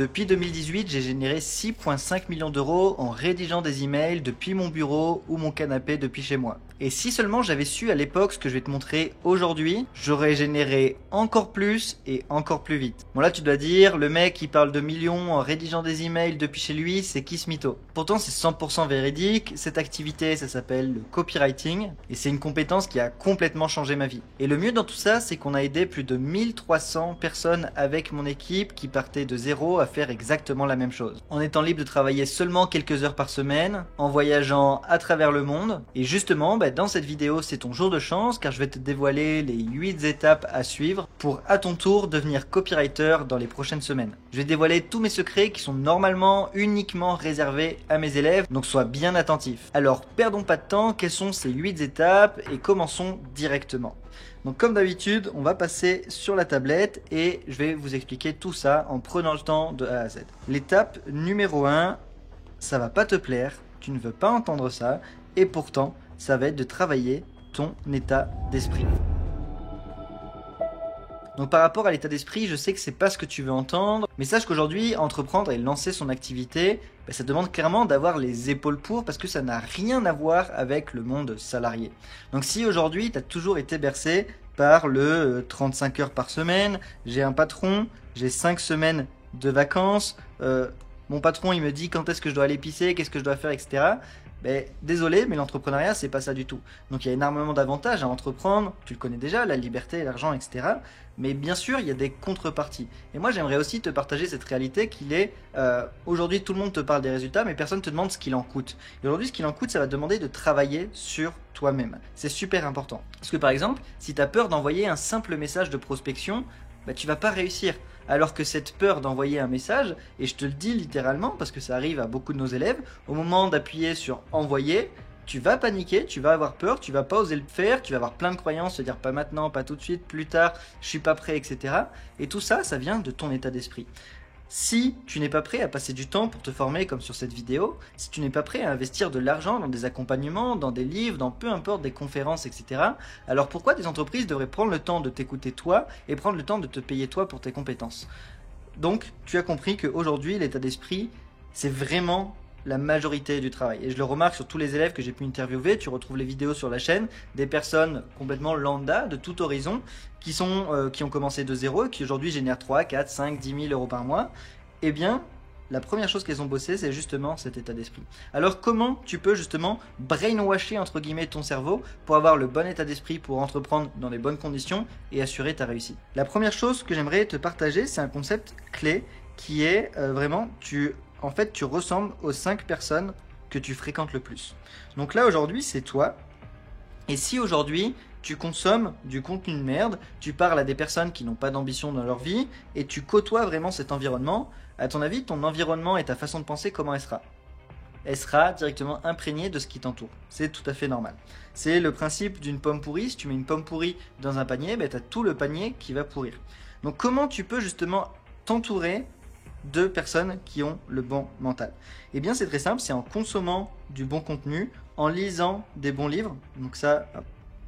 Depuis 2018, j'ai généré 6,5 millions d'euros en rédigeant des emails depuis mon bureau ou mon canapé depuis chez moi. Et si seulement j'avais su à l'époque ce que je vais te montrer aujourd'hui, j'aurais généré encore plus et encore plus vite. Bon là tu dois dire, le mec qui parle de millions en rédigeant des emails depuis chez lui, c'est qui ce mytho? Pourtant c'est 100% véridique, cette activité ça s'appelle le copywriting et c'est une compétence qui a complètement changé ma vie. Et le mieux dans tout ça, c'est qu'on a aidé plus de 1300 personnes avec mon équipe qui partaient de zéro à faire exactement la même chose. En étant libre de travailler seulement quelques heures par semaine, en voyageant à travers le monde. Et justement, dans cette vidéo, c'est ton jour de chance car je vais te dévoiler les 8 étapes à suivre pour à ton tour devenir copywriter dans les prochaines semaines. Je vais dévoiler tous mes secrets qui sont normalement uniquement réservés à mes élèves, donc sois bien attentif. Alors perdons pas de temps, quelles sont ces 8 étapes et commençons directement. Donc comme d'habitude, on va passer sur la tablette et je vais vous expliquer tout ça en prenant le temps de A à Z. L'étape numéro 1, ça va pas te plaire, tu ne veux pas entendre ça et pourtant, ça va être de travailler ton état d'esprit. Donc par rapport à l'état d'esprit, je sais que c'est pas ce que tu veux entendre, mais sache qu'aujourd'hui, entreprendre et lancer son activité, ça demande clairement d'avoir les épaules pour, parce que ça n'a rien à voir avec le monde salarié. Donc si aujourd'hui, tu as toujours été bercé par le 35 heures par semaine, j'ai un patron, j'ai 5 semaines de vacances, mon patron il me dit quand est-ce que je dois aller pisser, qu'est-ce que je dois faire, etc. Désolé, mais l'entrepreneuriat, c'est pas ça du tout. Donc il y a énormément d'avantages à entreprendre, tu le connais déjà, la liberté, l'argent, etc. Mais bien sûr, il y a des contreparties. Et moi, j'aimerais aussi te partager cette réalité qu'il est, aujourd'hui, tout le monde te parle des résultats, mais personne ne te demande ce qu'il en coûte. Et aujourd'hui, ce qu'il en coûte, ça va te demander de travailler sur toi-même. C'est super important. Parce que par exemple, si tu as peur d'envoyer un simple message de prospection, tu vas pas réussir. Alors que cette peur d'envoyer un message, et je te le dis littéralement parce que ça arrive à beaucoup de nos élèves, au moment d'appuyer sur envoyer, tu vas paniquer, tu vas avoir peur, tu vas pas oser le faire, tu vas avoir plein de croyances, se dire pas maintenant, pas tout de suite, plus tard, je suis pas prêt, etc. Et tout ça, ça vient de ton état d'esprit. Si tu n'es pas prêt à passer du temps pour te former comme sur cette vidéo, si tu n'es pas prêt à investir de l'argent dans des accompagnements, dans des livres, dans peu importe des conférences, etc., alors pourquoi des entreprises devraient prendre le temps de t'écouter toi et prendre le temps de te payer toi pour tes compétences? Donc, tu as compris qu'aujourd'hui, l'état d'esprit, c'est vraiment la majorité du travail. Et je le remarque sur tous les élèves que j'ai pu interviewer, tu retrouves les vidéos sur la chaîne, des personnes complètement lambda, de tout horizon, qui ont commencé de zéro et qui aujourd'hui génèrent 3, 4, 5, 10 000 euros par mois. Eh bien, la première chose qu'elles ont bossé, c'est justement cet état d'esprit. Alors comment tu peux justement brainwasher entre guillemets ton cerveau pour avoir le bon état d'esprit pour entreprendre dans les bonnes conditions et assurer ta réussite? La première chose que j'aimerais te partager, c'est un concept clé qui est vraiment, tu ressembles aux 5 personnes que tu fréquentes le plus. Donc là aujourd'hui, c'est toi. Et si aujourd'hui, tu consommes du contenu de merde, tu parles à des personnes qui n'ont pas d'ambition dans leur vie et tu côtoies vraiment cet environnement, à ton avis, ton environnement et ta façon de penser, comment elle sera? Elle sera directement imprégnée de ce qui t'entoure. C'est tout à fait normal. C'est le principe d'une pomme pourrie. Si tu mets une pomme pourrie dans un panier, tu as tout le panier qui va pourrir. Donc comment tu peux justement t'entourer de personnes qui ont le bon mental? Eh bien c'est très simple, c'est en consommant du bon contenu, en lisant des bons livres, donc ça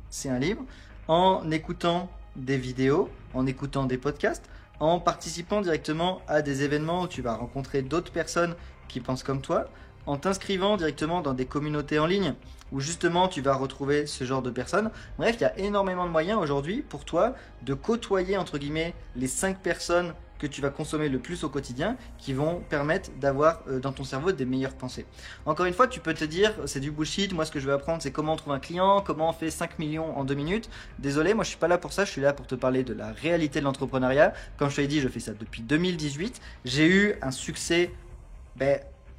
c'est un livre, en écoutant des vidéos, en écoutant des podcasts, en participant directement à des événements où tu vas rencontrer d'autres personnes qui pensent comme toi, en t'inscrivant directement dans des communautés en ligne où justement tu vas retrouver ce genre de personnes. Bref, il y a énormément de moyens aujourd'hui pour toi de côtoyer entre guillemets les 5 personnes que tu vas consommer le plus au quotidien qui vont permettre d'avoir dans ton cerveau des meilleures pensées. Encore une fois, tu peux te dire c'est du bullshit, moi ce que je veux apprendre c'est comment on trouve un client, comment on fait 5 millions en 2 minutes. Désolé, moi je suis pas là pour ça, je suis là pour te parler de la réalité de l'entrepreneuriat. Comme je te l'ai dit, je fais ça depuis 2018. J'ai eu un succès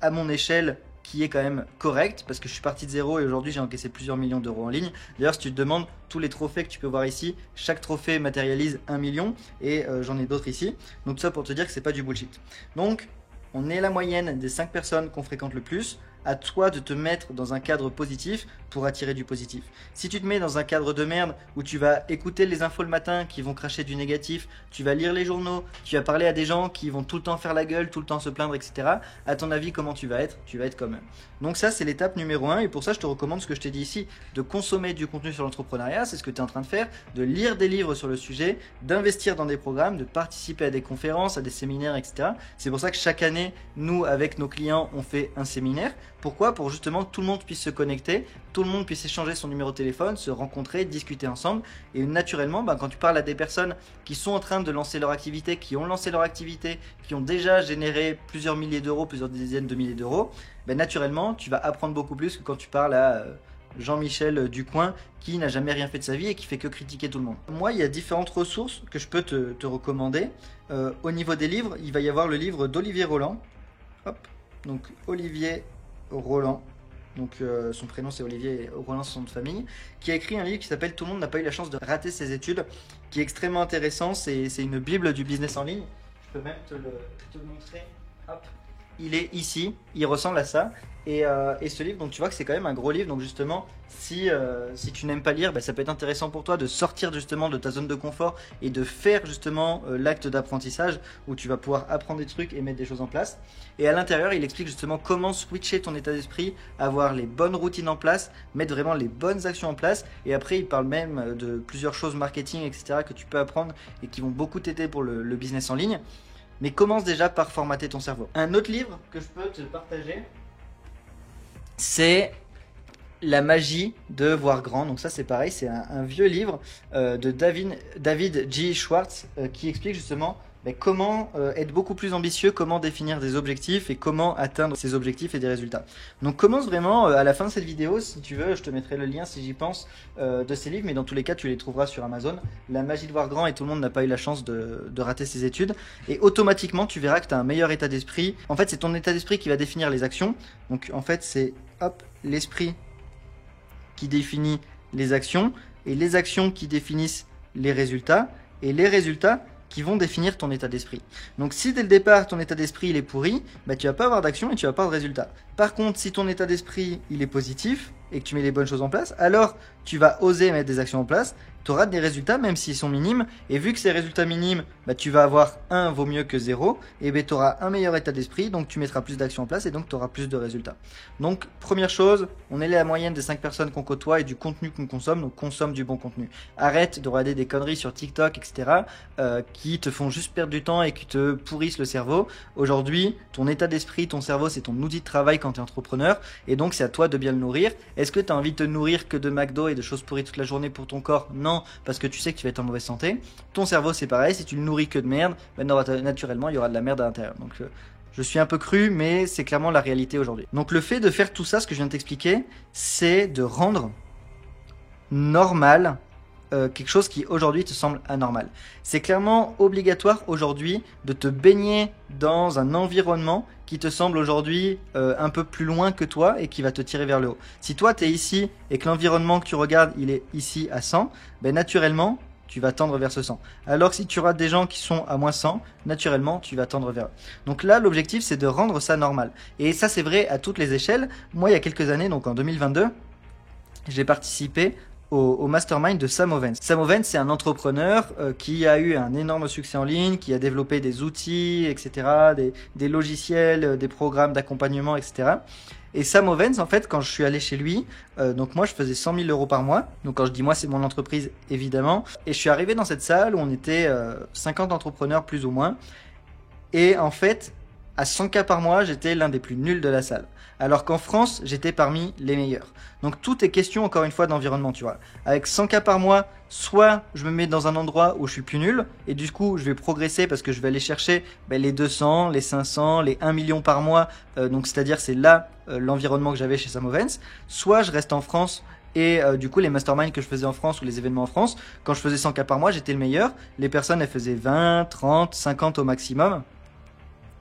à mon échelle qui est quand même correct parce que je suis parti de zéro et aujourd'hui j'ai encaissé plusieurs millions d'euros en ligne. D'ailleurs, si tu te demandes tous les trophées que tu peux voir ici, chaque trophée matérialise 1 million et j'en ai d'autres ici. Donc ça pour te dire que c'est pas du bullshit. Donc on est la moyenne des 5 personnes qu'on fréquente le plus. à toi de te mettre dans un cadre positif pour attirer du positif. Si tu te mets dans un cadre de merde où tu vas écouter les infos le matin qui vont cracher du négatif, tu vas lire les journaux, tu vas parler à des gens qui vont tout le temps faire la gueule, tout le temps se plaindre, etc. À ton avis, comment tu vas être? Tu vas être comme eux. Donc ça, c'est l'étape numéro 1 et pour ça, je te recommande ce que je t'ai dit ici, de consommer du contenu sur l'entrepreneuriat, c'est ce que tu es en train de faire, de lire des livres sur le sujet, d'investir dans des programmes, de participer à des conférences, à des séminaires, etc. C'est pour ça que chaque année, nous, avec nos clients, on fait un séminaire. Pourquoi? Pour justement que tout le monde puisse se connecter, tout le monde puisse échanger son numéro de téléphone, se rencontrer, discuter ensemble. Et naturellement, quand tu parles à des personnes qui sont en train de lancer leur activité, qui ont lancé leur activité, qui ont déjà généré plusieurs milliers d'euros, plusieurs dizaines de milliers d'euros, naturellement, tu vas apprendre beaucoup plus que quand tu parles à Jean-Michel Ducoing qui n'a jamais rien fait de sa vie et qui fait que critiquer tout le monde. Moi, il y a différentes ressources que je peux te recommander. Au niveau des livres, il va y avoir le livre d'Olivier Roland. Hop, donc Olivier Roland. Donc son prénom c'est Olivier Roland, son nom de famille, qui a écrit un livre qui s'appelle Tout le monde n'a pas eu la chance de rater ses études, qui est extrêmement intéressant. C'est une bible du business en ligne. Je peux même te le montrer. Hop. Il est ici, il ressemble à ça. Et ce livre, donc tu vois que c'est quand même un gros livre. Donc justement, si tu n'aimes pas lire, ça peut être intéressant pour toi de sortir justement de ta zone de confort et de faire justement l'acte d'apprentissage où tu vas pouvoir apprendre des trucs et mettre des choses en place. Et à l'intérieur, il explique justement comment switcher ton état d'esprit, avoir les bonnes routines en place, mettre vraiment les bonnes actions en place. Et après, il parle même de plusieurs choses marketing, etc. que tu peux apprendre et qui vont beaucoup t'aider pour le business en ligne. Mais commence déjà par formater ton cerveau. Un autre livre que je peux te partager, c'est La magie de voir grand. Donc ça c'est pareil, c'est un vieux livre de David G. Schwartz qui explique justement comment être beaucoup plus ambitieux, comment définir des objectifs et comment atteindre ces objectifs et des résultats. Donc commence vraiment à la fin de cette vidéo, si tu veux, je te mettrai le lien si j'y pense de ces livres, mais dans tous les cas tu les trouveras sur Amazon. La magie de voir grand et tout le monde n'a pas eu la chance de rater ses études. Et automatiquement tu verras que tu as un meilleur état d'esprit. En fait c'est ton état d'esprit qui va définir les actions. Donc en fait c'est l'esprit qui définit les actions et les actions qui définissent les résultats et les résultats qui vont définir ton état d'esprit. Donc si dès le départ ton état d'esprit il est pourri, tu vas pas avoir d'action et tu vas pas avoir de résultat. Par contre, si ton état d'esprit il est positif et que tu mets les bonnes choses en place, alors tu vas oser mettre des actions en place, tu auras des résultats même s'ils sont minimes, et vu que ces résultats minimes, tu vas avoir 1 vaut mieux que 0, et tu auras un meilleur état d'esprit, donc tu mettras plus d'actions en place et donc tu auras plus de résultats. Donc première chose, on est la moyenne des 5 personnes qu'on côtoie et du contenu qu'on consomme, donc consomme du bon contenu. Arrête de regarder des conneries sur TikTok, etc. Qui te font juste perdre du temps et qui te pourrissent le cerveau. Aujourd'hui, ton état d'esprit, ton cerveau, c'est ton outil de travail quand tu es entrepreneur, et donc c'est à toi de bien le nourrir. Est-ce que tu as envie de te nourrir que de McDo et de choses pourries toute la journée pour ton corps? Non, parce que tu sais que tu vas être en mauvaise santé. Ton cerveau c'est pareil, si tu le nourris que de merde, naturellement il y aura de la merde à l'intérieur. Donc je suis un peu cru, mais c'est clairement la réalité aujourd'hui. Donc le fait de faire tout ça, ce que je viens de t'expliquer, c'est de rendre normal quelque chose qui aujourd'hui te semble anormal. C'est clairement obligatoire aujourd'hui de te baigner dans un environnement qui te semble aujourd'hui un peu plus loin que toi et qui va te tirer vers le haut. Si toi tu es ici et que l'environnement que tu regardes il est ici à 100, naturellement tu vas tendre vers ce 100. Alors que si tu rates des gens qui sont à moins 100, naturellement tu vas tendre vers eux. Donc là l'objectif c'est de rendre ça normal. Et ça c'est vrai à toutes les échelles. Moi il y a quelques années, donc en 2022, j'ai participé au mastermind de Sam Ovens. Sam Ovens, c'est un entrepreneur qui a eu un énorme succès en ligne, qui a développé des outils, etc., des logiciels, des programmes d'accompagnement, etc. Et Sam Ovens, en fait, quand je suis allé chez lui, donc moi je faisais 100 000 euros par mois. Donc quand je dis moi, c'est mon entreprise, évidemment. Et je suis arrivé dans cette salle où on était 50 entrepreneurs plus ou moins. Et en fait, à 100 cas par mois, j'étais l'un des plus nuls de la salle. Alors qu'en France, j'étais parmi les meilleurs. Donc tout est question encore une fois d'environnement, tu vois. Avec 100 cas par mois, soit je me mets dans un endroit où je suis plus nul et du coup je vais progresser parce que je vais aller chercher les 200, les 500, les 1 million par mois. Donc c'est-à-dire c'est là l'environnement que j'avais chez Sam Ovens. Soit je reste en France et du coup les masterminds que je faisais en France ou les événements en France, quand je faisais 100 cas par mois, j'étais le meilleur. Les personnes elles faisaient 20, 30, 50 au maximum.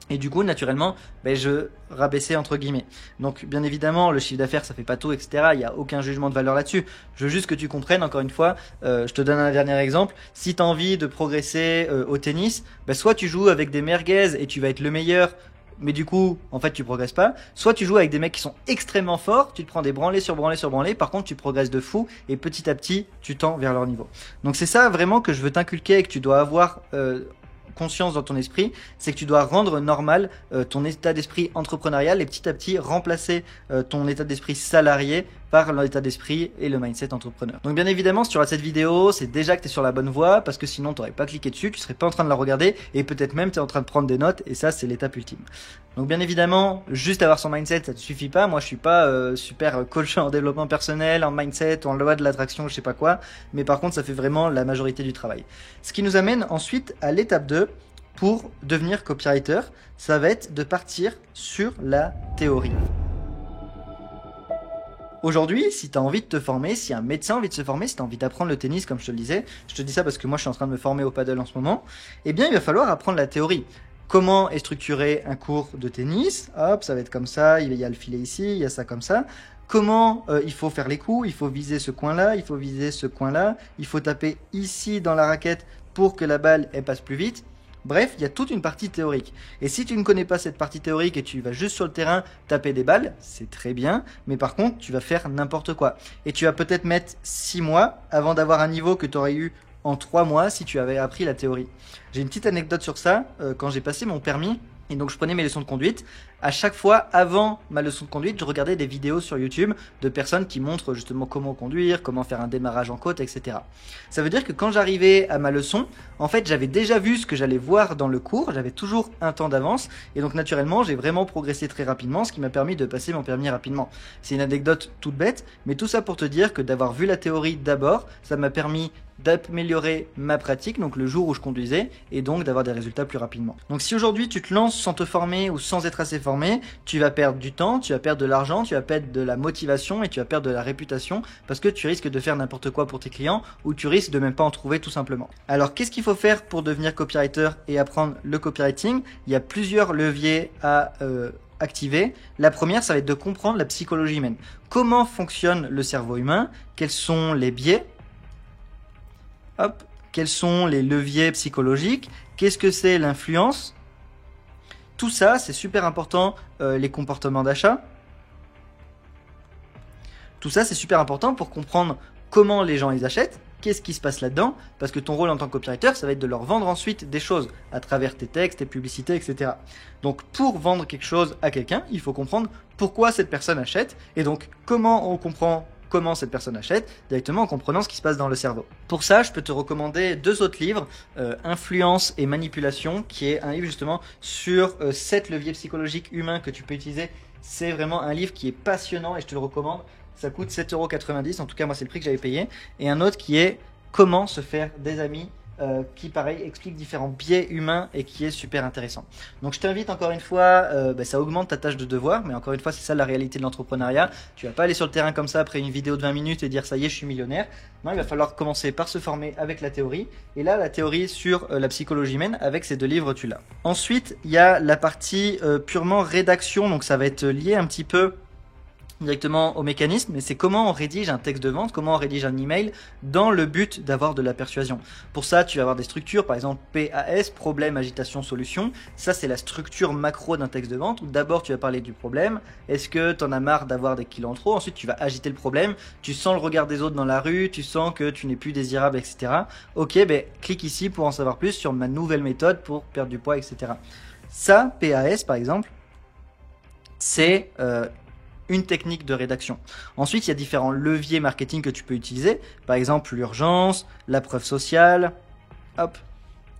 Et du coup, naturellement, je rabaissais entre guillemets. Donc, bien évidemment, le chiffre d'affaires, ça fait pas tout, etc. Il n'y a aucun jugement de valeur là-dessus. Je veux juste que tu comprennes, encore une fois, je te donne un dernier exemple. Si tu as envie de progresser au tennis, soit tu joues avec des merguez et tu vas être le meilleur mais du coup, en fait, tu progresses pas. Soit tu joues avec des mecs qui sont extrêmement forts, tu te prends des branlées sur branlées sur branlées, par contre, tu progresses de fou et petit à petit, tu tends vers leur niveau. Donc c'est ça vraiment que je veux t'inculquer et que tu dois avoir conscience dans ton esprit, c'est que tu dois rendre normal ton état d'esprit entrepreneurial et petit à petit remplacer ton état d'esprit salarié par l'état d'esprit et le mindset entrepreneur. Donc bien évidemment, si tu regardes cette vidéo, c'est déjà que tu es sur la bonne voie parce que sinon tu n'aurais pas cliqué dessus, tu serais pas en train de la regarder et peut-être même tu es en train de prendre des notes et ça c'est l'étape ultime. Donc bien évidemment, juste avoir son mindset, ça ne suffit pas. Moi je suis pas super coach en développement personnel, en mindset, en loi de l'attraction, je sais pas quoi, mais par contre ça fait vraiment la majorité du travail. Ce qui nous amène ensuite à l'étape 2 pour devenir copywriter, ça va être de partir sur la théorie. Aujourd'hui, si tu as envie de te former, si un médecin a envie de se former, si tu as envie d'apprendre le tennis, comme je te le disais, je te dis ça parce que moi je suis en train de me former au paddle en ce moment, eh bien il va falloir apprendre la théorie. Comment est structuré un cours de tennis? Hop, ça va être comme ça, il y a le filet ici, il y a ça comme ça. Comment il faut faire les coups? Il faut viser ce coin-là, il faut viser ce coin-là, il faut taper ici dans la raquette pour que la balle elle passe plus vite. Bref, il y a toute une partie théorique. Et si tu ne connais pas cette partie théorique et tu vas juste sur le terrain taper des balles, c'est très bien, mais par contre, tu vas faire n'importe quoi. Et tu vas peut-être mettre 6 mois avant d'avoir un niveau que tu aurais eu en 3 mois si tu avais appris la théorie. J'ai une petite anecdote sur ça. Quand j'ai passé mon permis, et donc je prenais mes leçons de conduite, à chaque fois avant ma leçon de conduite, je regardais des vidéos sur YouTube de personnes qui montrent justement comment conduire, comment faire un démarrage en côte, etc. Ça veut dire que quand j'arrivais à ma leçon, en fait j'avais déjà vu ce que j'allais voir dans le cours, j'avais toujours un temps d'avance et donc naturellement j'ai vraiment progressé très rapidement, ce qui m'a permis de passer mon permis rapidement. C'est une anecdote toute bête, mais tout ça pour te dire que d'avoir vu la théorie d'abord, ça m'a permis d'améliorer ma pratique, donc le jour où je conduisais, et donc d'avoir des résultats plus rapidement. Donc si aujourd'hui tu te lances sans te former ou sans être assez formé, tu vas perdre du temps, tu vas perdre de l'argent, tu vas perdre de la motivation et tu vas perdre de la réputation parce que tu risques de faire n'importe quoi pour tes clients ou tu risques de même pas en trouver tout simplement. Alors qu'est-ce qu'il faut faire pour devenir copywriter et apprendre le copywriting? Il y a plusieurs leviers à activer. La première, ça va être de comprendre la psychologie humaine. Comment fonctionne le cerveau humain? Quels sont les biais? Hop, quels sont les leviers psychologiques? Qu'est-ce que c'est l'influence? Tout ça, c'est super important, les comportements d'achat. Tout ça, c'est super important pour comprendre comment les gens les achètent, qu'est-ce qui se passe là-dedans, parce que ton rôle en tant que copywriter, ça va être de leur vendre ensuite des choses à travers tes textes, tes publicités, etc. Donc pour vendre quelque chose à quelqu'un, il faut comprendre pourquoi cette personne achète, et donc comment on comprend comment cette personne achète, directement en comprenant ce qui se passe dans le cerveau. Pour ça, je peux te recommander 2 autres livres, Influence et Manipulation, qui est un livre justement sur 7 leviers psychologiques humains que tu peux utiliser. C'est vraiment un livre qui est passionnant et je te le recommande. Ça coûte 7,90 €, en tout cas moi c'est le prix que j'avais payé. Et un autre qui est Comment se faire des amis, qui pareil explique différents biais humains et qui est super intéressant. Donc je t'invite encore une fois, ça augmente ta tâche de devoir, mais encore une fois c'est ça la réalité de l'entrepreneuriat. Tu vas pas aller sur le terrain comme ça après une vidéo de 20 minutes et dire ça y est je suis millionnaire. Non, il va falloir commencer par se former avec la théorie. Et là la théorie sur la psychologie humaine, avec ces 2 livres tu l'as. Ensuite il y a la partie purement rédaction, donc ça va être lié un petit peu directement au mécanisme, mais c'est comment on rédige un texte de vente, comment on rédige un email dans le but d'avoir de la persuasion. Pour ça, tu vas avoir des structures, par exemple PAS, problème, agitation, solution. Ça, c'est la structure macro d'un texte de vente où d'abord tu vas parler du problème. Est-ce que tu en as marre d'avoir des clients trop? Ensuite, tu vas agiter le problème. Tu sens le regard des autres dans la rue, tu sens que tu n'es plus désirable, etc. Ok, clique ici pour en savoir plus sur ma nouvelle méthode pour perdre du poids, etc. Ça, PAS par exemple, c'est une technique de rédaction. Ensuite, il y a différents leviers marketing que tu peux utiliser. Par exemple, l'urgence, la preuve sociale, hop,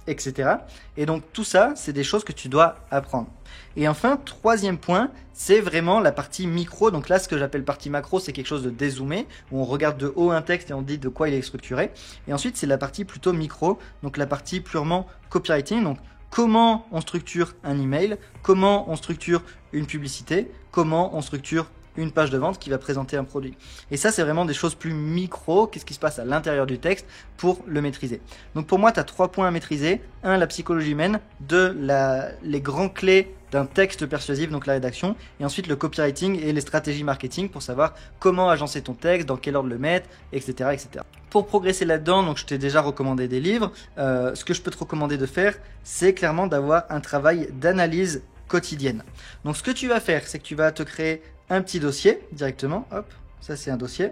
etc. Et donc, tout ça, c'est des choses que tu dois apprendre. Et enfin, 3e point, c'est vraiment la partie micro. Donc là, ce que j'appelle partie macro, c'est quelque chose de dézoomé, où on regarde de haut un texte et on dit de quoi il est structuré. Et ensuite, c'est la partie plutôt micro, donc la partie purement copywriting. Donc, comment on structure un email, comment on structure une publicité, comment on structure une page de vente qui va présenter un produit. Et ça, c'est vraiment des choses plus micro, qu'est-ce qui se passe à l'intérieur du texte pour le maîtriser. Donc pour moi, tu as 3 points à maîtriser. 1, la psychologie humaine. 2, les grands clés d'un texte persuasif, donc la rédaction. Et ensuite, le copywriting et les stratégies marketing pour savoir comment agencer ton texte, dans quel ordre le mettre, etc. etc. Pour progresser là-dedans, donc je t'ai déjà recommandé des livres. Ce que je peux te recommander de faire, c'est clairement d'avoir un travail d'analyse quotidienne. Donc ce que tu vas faire, c'est que tu vas te créer un petit dossier directement, hop, ça c'est un dossier,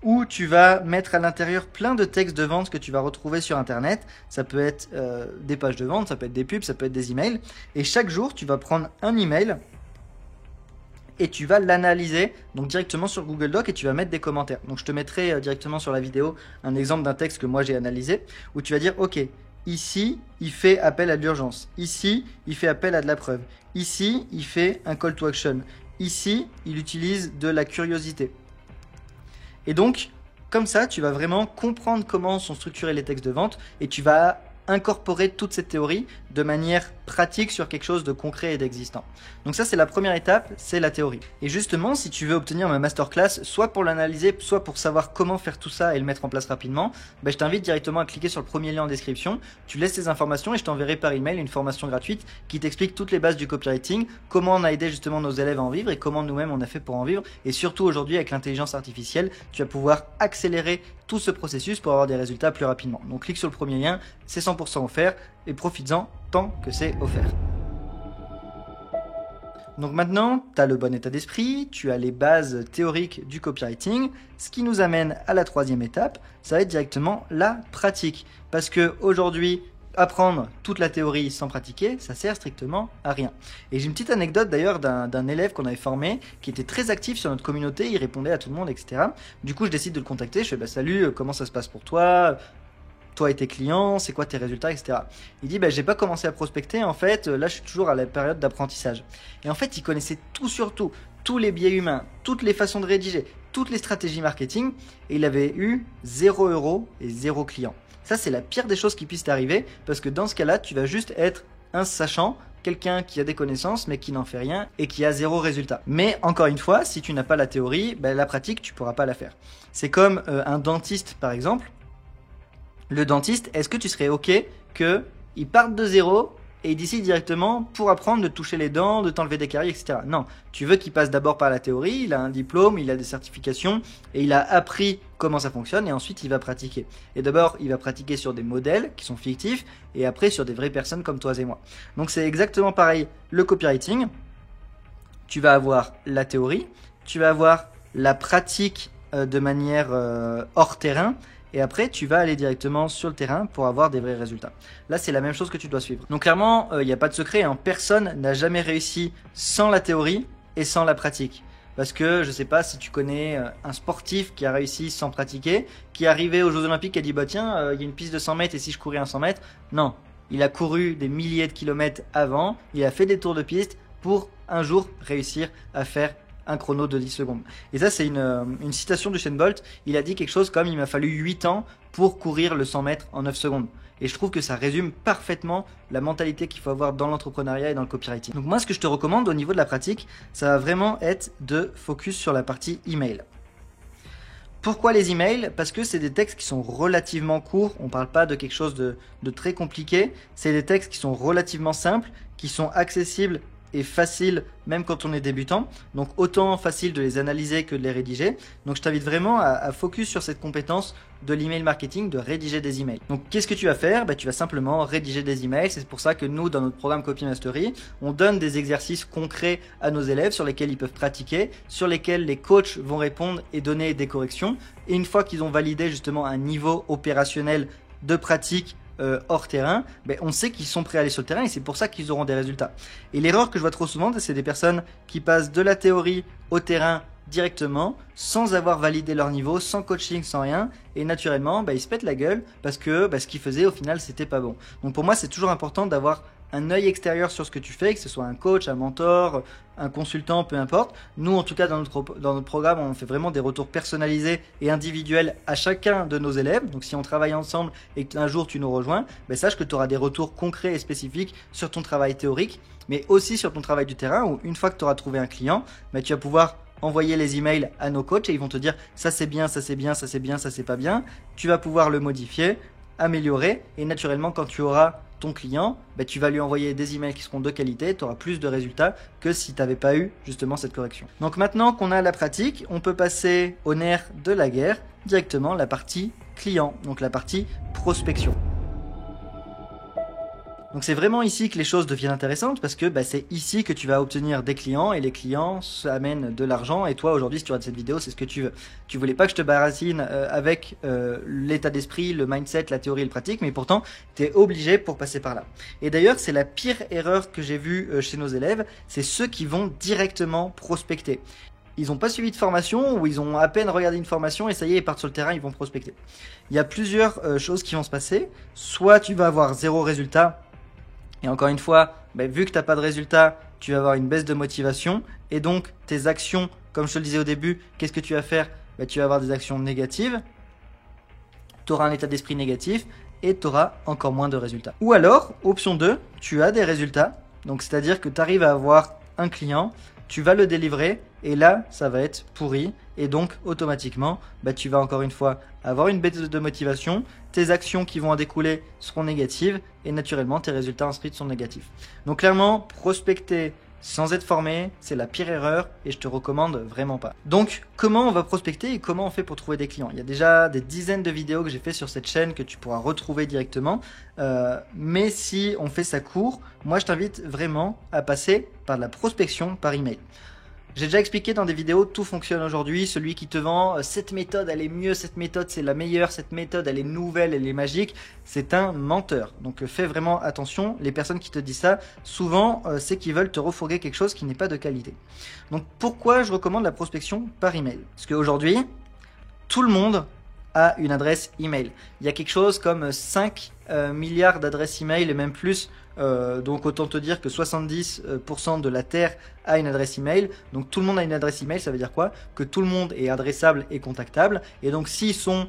où tu vas mettre à l'intérieur plein de textes de vente que tu vas retrouver sur internet. Ça peut être des pages de vente, ça peut être des pubs, ça peut être des emails. Et chaque jour, tu vas prendre un email et tu vas l'analyser donc directement sur Google Doc et tu vas mettre des commentaires. Donc je te mettrai directement sur la vidéo un exemple d'un texte que moi j'ai analysé où tu vas dire ok, ici il fait appel à de l'urgence, ici il fait appel à de la preuve, ici il fait un call to action, ici il utilise de la curiosité. Et donc comme ça tu vas vraiment comprendre comment sont structurés les textes de vente et tu vas incorporer toute cette théorie de manière pratique sur quelque chose de concret et d'existant. Donc ça c'est la première étape, c'est la théorie. Et justement si tu veux obtenir ma masterclass, soit pour l'analyser, soit pour savoir comment faire tout ça et le mettre en place rapidement, je t'invite directement à cliquer sur le premier lien en description, tu laisses tes informations et je t'enverrai par email une formation gratuite qui t'explique toutes les bases du copywriting, comment on a aidé justement nos élèves à en vivre et comment nous-mêmes on a fait pour en vivre. Et surtout aujourd'hui avec l'intelligence artificielle, tu vas pouvoir accélérer tout ce processus pour avoir des résultats plus rapidement. Donc clique sur le premier lien, c'est 100% offert et profites-en tant que c'est offert. Donc maintenant, tu as le bon état d'esprit, tu as les bases théoriques du copywriting, ce qui nous amène à la troisième étape, ça va être directement la pratique. Parce que aujourd'hui, apprendre toute la théorie sans pratiquer, ça sert strictement à rien. Et j'ai une petite anecdote d'ailleurs d'un élève qu'on avait formé, qui était très actif sur notre communauté, il répondait à tout le monde, etc. Du coup, je décide de le contacter, je fais salut, comment ça se passe pour toi ? Toi et tes clients, c'est quoi tes résultats, etc. Il dit, j'ai pas commencé à prospecter, en fait, là je suis toujours à la période d'apprentissage. Et en fait, il connaissait tout sur tout, tous les biais humains, toutes les façons de rédiger, toutes les stratégies marketing, et il avait eu 0 € et 0 client. Ça, c'est la pire des choses qui puissent t'arriver, parce que dans ce cas-là, tu vas juste être un sachant, quelqu'un qui a des connaissances mais qui n'en fait rien et qui a 0 résultat. Mais encore une fois, si tu n'as pas la théorie, la pratique, tu pourras pas la faire. C'est comme un dentiste, par exemple. Le dentiste, est-ce que tu serais OK qu'il parte de 0 et il décide directement pour apprendre de toucher les dents, de t'enlever des caries, etc. Non, tu veux qu'il passe d'abord par la théorie, il a un diplôme, il a des certifications et il a appris comment ça fonctionne et ensuite il va pratiquer. Et d'abord, il va pratiquer sur des modèles qui sont fictifs et après sur des vraies personnes comme toi et moi. Donc c'est exactement pareil, le copywriting. Tu vas avoir la théorie, tu vas avoir la pratique de manière hors terrain. Et après, tu vas aller directement sur le terrain pour avoir des vrais résultats. Là, c'est la même chose que tu dois suivre. Donc clairement, il n'y a pas de secret, hein. Personne n'a jamais réussi sans la théorie et sans la pratique. Parce que je sais pas si tu connais un sportif qui a réussi sans pratiquer, qui est arrivé aux Jeux Olympiques et a dit tiens, il y a une piste de 100 mètres et si je courais un 100 mètres? Non, il a couru des milliers de kilomètres avant, il a fait des tours de piste pour un jour réussir à faire un chrono de 10 secondes. Et ça, c'est une citation de Usain Bolt. Il a dit quelque chose comme « Il m'a fallu 8 ans pour courir le 100 mètres en 9 secondes ». Et je trouve que ça résume parfaitement la mentalité qu'il faut avoir dans l'entrepreneuriat et dans le copywriting. Donc moi, ce que je te recommande au niveau de la pratique, ça va vraiment être de focus sur la partie email. Pourquoi les emails? Parce que c'est des textes qui sont relativement courts. On ne parle pas de quelque chose de très compliqué. C'est des textes qui sont relativement simples, qui sont accessibles et facile même quand on est débutant, donc autant facile de les analyser que de les rédiger. Donc je t'invite vraiment à focus sur cette compétence de l'email marketing, de rédiger des emails. Donc qu'est-ce que tu vas faire? Tu vas simplement rédiger des emails. C'est pour ça que nous, dans notre programme Copy Mastery, on donne des exercices concrets à nos élèves sur lesquels ils peuvent pratiquer, sur lesquels les coachs vont répondre et donner des corrections. Et une fois qu'ils ont validé justement un niveau opérationnel de pratique hors terrain, on sait qu'ils sont prêts à aller sur le terrain et c'est pour ça qu'ils auront des résultats. Et l'erreur que je vois trop souvent, c'est des personnes qui passent de la théorie au terrain directement, sans avoir validé leur niveau, sans coaching, sans rien, et naturellement, ils se pètent la gueule parce que ce qu'ils faisaient au final, c'était pas bon. Donc pour moi, c'est toujours important d'avoir un œil extérieur sur ce que tu fais, que ce soit un coach, un mentor, un consultant, peu importe. Nous, en tout cas, dans notre programme, on fait vraiment des retours personnalisés et individuels à chacun de nos élèves. Donc, si on travaille ensemble et qu'un jour tu nous rejoins, sache que tu auras des retours concrets et spécifiques sur ton travail théorique, mais aussi sur ton travail du terrain où une fois que tu auras trouvé un client, tu vas pouvoir envoyer les emails à nos coachs et ils vont te dire ça c'est bien, ça c'est bien, ça c'est bien, ça c'est pas bien. Tu vas pouvoir le modifier, améliorer et naturellement quand tu auras ton client, tu vas lui envoyer des emails qui seront de qualité, tu auras plus de résultats que si tu n'avais pas eu justement cette correction. Donc maintenant qu'on a la pratique, on peut passer au nerf de la guerre, directement la partie client, donc la partie prospection. Donc c'est vraiment ici que les choses deviennent intéressantes parce que c'est ici que tu vas obtenir des clients et les clients amènent de l'argent et toi aujourd'hui si tu regardes cette vidéo c'est ce que tu veux. Tu voulais pas que je te baratine avec l'état d'esprit, le mindset, la théorie et le pratique mais pourtant tu es obligé pour passer par là. Et d'ailleurs c'est la pire erreur que j'ai vue chez nos élèves, c'est ceux qui vont directement prospecter. Ils n'ont pas suivi de formation ou ils ont à peine regardé une formation et ça y est, ils partent sur le terrain, ils vont prospecter. Il y a plusieurs choses qui vont se passer. Soit tu vas avoir 0 résultat et encore une fois, vu que tu n'as pas de résultat, tu vas avoir une baisse de motivation et donc tes actions, comme je te le disais au début, qu'est-ce que tu vas faire? Tu vas avoir des actions négatives, tu auras un état d'esprit négatif et tu auras encore moins de résultats. Ou alors, option 2, tu as des résultats, donc c'est-à-dire que tu arrives à avoir un client, tu vas le délivrer et là ça va être pourri et donc automatiquement tu vas encore une fois avoir une baisse de motivation, tes actions qui vont en découler seront négatives et naturellement tes résultats ensuite sont négatifs. Donc clairement prospecter sans être formé c'est la pire erreur et je te recommande vraiment pas. Donc comment on va prospecter et comment on fait pour trouver des clients? Il y a déjà des dizaines de vidéos que j'ai fait sur cette chaîne que tu pourras retrouver directement mais si on fait ça court, moi je t'invite vraiment à passer par de la prospection par email. J'ai déjà expliqué dans des vidéos, tout fonctionne aujourd'hui. Celui qui te vend cette méthode, elle est mieux, cette méthode c'est la meilleure, cette méthode elle est nouvelle, elle est magique, c'est un menteur. Donc fais vraiment attention. Les personnes qui te disent ça, souvent c'est qu'ils veulent te refourguer quelque chose qui n'est pas de qualité. Donc pourquoi je recommande la prospection par email? Parce qu'aujourd'hui, tout le monde a une adresse email. Il y a quelque chose comme 5 milliards d'adresses email et même plus. Donc autant te dire que 70% de la Terre a une adresse email. Donc tout le monde a une adresse email, ça veut dire quoi? Que tout le monde est adressable et contactable. Et donc s'ils sont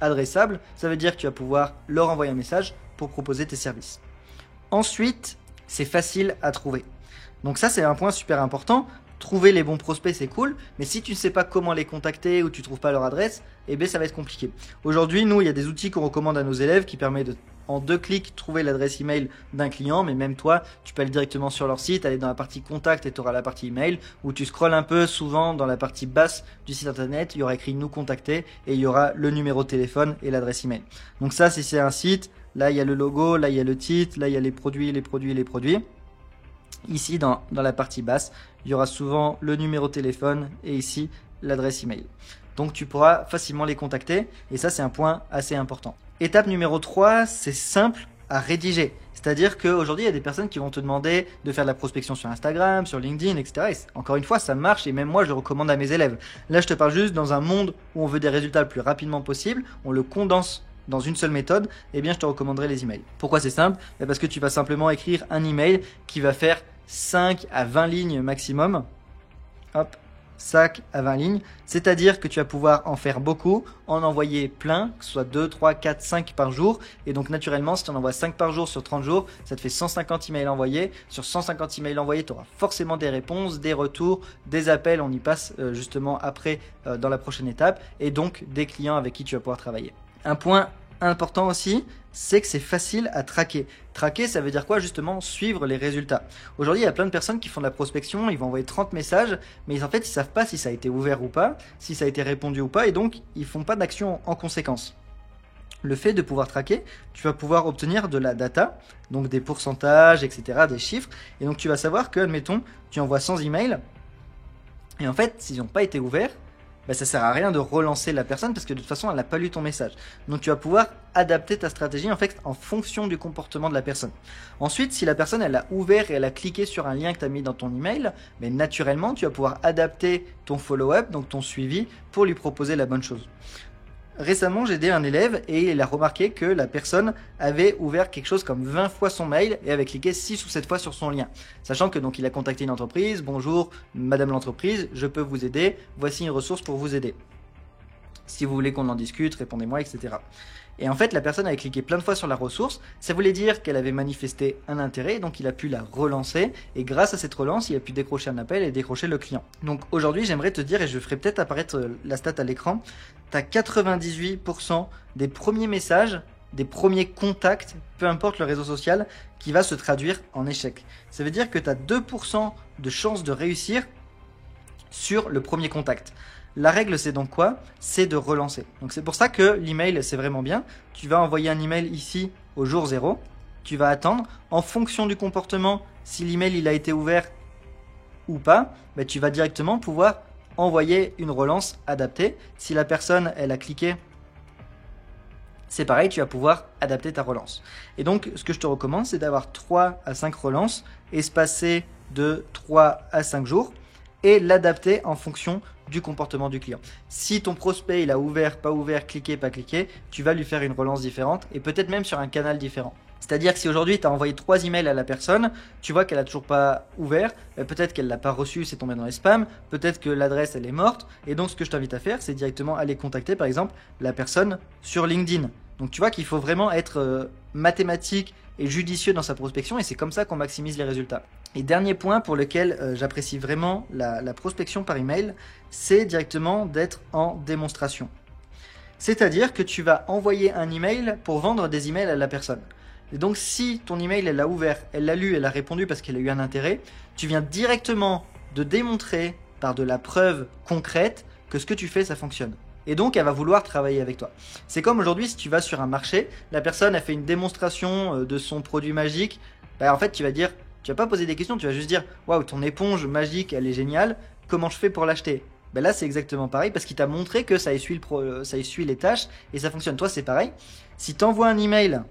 adressables, ça veut dire que tu vas pouvoir leur envoyer un message pour proposer tes services. Ensuite, c'est facile à trouver. Donc ça c'est un point super important. Trouver les bons prospects c'est cool, mais si tu ne sais pas comment les contacter ou tu ne trouves pas leur adresse, ça va être compliqué. Aujourd'hui, nous, il y a des outils qu'on recommande à nos élèves qui permettent de, en 2 clics, trouver l'adresse email d'un client, mais même toi, tu peux aller directement sur leur site, aller dans la partie contact et tu auras la partie email, où tu scrolles un peu, souvent dans la partie basse du site internet, il y aura écrit nous contacter et il y aura le numéro de téléphone et l'adresse email. Donc ça, si c'est un site, là il y a le logo, là il y a le titre, là il y a les produits. Ici, dans la partie basse, il y aura souvent le numéro de téléphone et ici, l'adresse email. Donc, tu pourras facilement les contacter et ça, c'est un point assez important. Étape numéro 3, c'est simple à rédiger. C'est-à-dire qu'aujourd'hui, il y a des personnes qui vont te demander de faire de la prospection sur Instagram, sur LinkedIn, etc. Et encore une fois, ça marche et même moi, je le recommande à mes élèves. Là, je te parle juste dans un monde où on veut des résultats le plus rapidement possible. On le condense dans une seule méthode, je te recommanderai les emails. Pourquoi c'est simple? Parce que tu vas simplement écrire un email qui va faire 5 à 20 lignes maximum. Hop, 5 à 20 lignes. C'est-à-dire que tu vas pouvoir en faire beaucoup, en envoyer plein, que ce soit 2, 3, 4, 5 par jour. Et donc naturellement, si tu en envoies 5 par jour sur 30 jours, ça te fait 150 emails envoyés. Sur 150 emails envoyés, tu auras forcément des réponses, des retours, des appels. On y passe justement après dans la prochaine étape. Et donc des clients avec qui tu vas pouvoir travailler. Un point important aussi, c'est que c'est facile à traquer. Traquer, ça veut dire quoi? Justement, suivre les résultats. Aujourd'hui, il y a plein de personnes qui font de la prospection, ils vont envoyer 30 messages, mais en fait, ils savent pas si ça a été ouvert ou pas, si ça a été répondu ou pas, et donc, ils font pas d'action en conséquence. Le fait de pouvoir traquer, tu vas pouvoir obtenir de la data, donc des pourcentages, etc., des chiffres, et donc tu vas savoir que, admettons, tu envoies 100 emails, et en fait, s'ils n'ont pas été ouverts, ça sert à rien de relancer la personne parce que de toute façon elle n'a pas lu ton message. Donc tu vas pouvoir adapter ta stratégie en fait en fonction du comportement de la personne. Ensuite, si la personne elle a ouvert et elle a cliqué sur un lien que tu as mis dans ton email, naturellement tu vas pouvoir adapter ton follow-up, donc ton suivi, pour lui proposer la bonne chose. Récemment, j'ai aidé un élève et il a remarqué que la personne avait ouvert quelque chose comme 20 fois son mail et avait cliqué 6 ou 7 fois sur son lien. Sachant que donc il a contacté une entreprise, bonjour madame l'entreprise, je peux vous aider, voici une ressource pour vous aider. Si vous voulez qu'on en discute, répondez-moi, etc. Et en fait, la personne avait cliqué plein de fois sur la ressource, ça voulait dire qu'elle avait manifesté un intérêt, donc il a pu la relancer, et grâce à cette relance, il a pu décrocher un appel et décrocher le client. Donc aujourd'hui, j'aimerais te dire, et je ferai peut-être apparaître la stat à l'écran, tu as 98% des premiers messages, des premiers contacts, peu importe le réseau social, qui va se traduire en échec. Ça veut dire que tu as 2% de chances de réussir sur le premier contact. La règle, c'est donc quoi? C'est de relancer. Donc c'est pour ça que l'email, c'est vraiment bien. Tu vas envoyer un email ici au jour 0. tu vas attendre. En fonction du comportement, si l'email il a été ouvert ou pas, bah, tu vas directement pouvoir envoyer une relance adaptée. Si la personne elle a cliqué, c'est pareil, tu vas pouvoir adapter ta relance. Et donc, ce que je te recommande, c'est d'avoir 3 à 5 relances espacées de 3 à 5 jours et l'adapter en fonction du comportement du client. Si ton prospect il a ouvert, pas ouvert, cliqué, pas cliqué, tu vas lui faire une relance différente et peut-être même sur un canal différent. C'est-à-dire que si aujourd'hui tu as envoyé 3 emails à la personne, tu vois qu'elle a toujours pas ouvert, peut-être qu'elle l'a pas reçu, c'est tombé dans les spams, peut-être que l'adresse elle est morte, et donc ce que je t'invite à faire, c'est directement aller contacter par exemple la personne sur LinkedIn. Donc tu vois qu'il faut vraiment être mathématique et judicieux dans sa prospection et c'est comme ça qu'on maximise les résultats. Et dernier point pour lequel j'apprécie vraiment la prospection par email, c'est directement d'être en démonstration. C'est-à-dire que tu vas envoyer un email pour vendre des emails à la personne. Et donc si ton email elle l'a ouvert, elle l'a lu, elle a répondu parce qu'elle a eu un intérêt, tu viens directement de démontrer par de la preuve concrète que ce que tu fais ça fonctionne. Et donc elle va vouloir travailler avec toi. C'est comme aujourd'hui si tu vas sur un marché, la personne a fait une démonstration de son produit magique, bah en fait tu vas vas pas poser des questions, tu vas juste dire waouh ton éponge magique elle est géniale, comment je fais pour l'acheter? Ben là c'est exactement pareil parce qu'il t'a montré que ça essuie les tâches et ça fonctionne. Toi c'est pareil, si tu envoies un email,